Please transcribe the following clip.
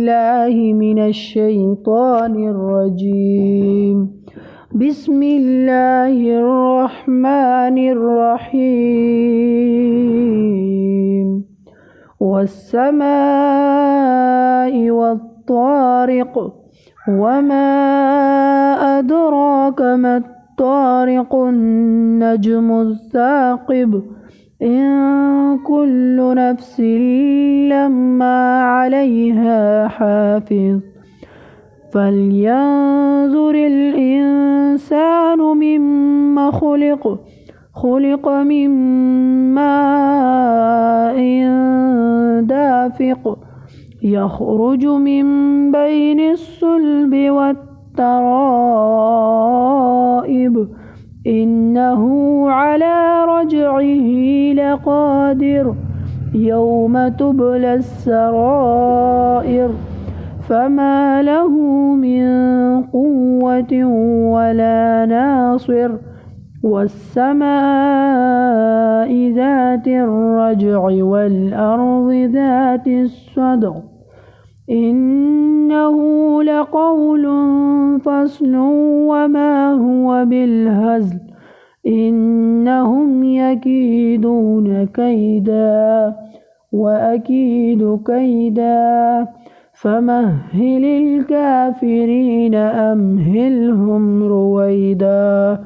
بالله من الشيطان الرجيم. بسم الله الرحمن الرحيم. والسماء والطارق وما أدراك ما الطارق النجم الثاقب إن كل نفس لما عليها حافظ فلينظر الإنسان مما خلق من ماء دافق يخرج من بين الصلب والترائب إنه على رجعه لقادر يوم تبلى السرائر فما له من قوة ولا ناصر والسماء ذات الرجع والأرض ذات الصدع إنه لقول فصل وما هو بالهزل إنهم يكيدون كيدا وأكيد كيدا فمهل الكافرين أمهلهم رويدا.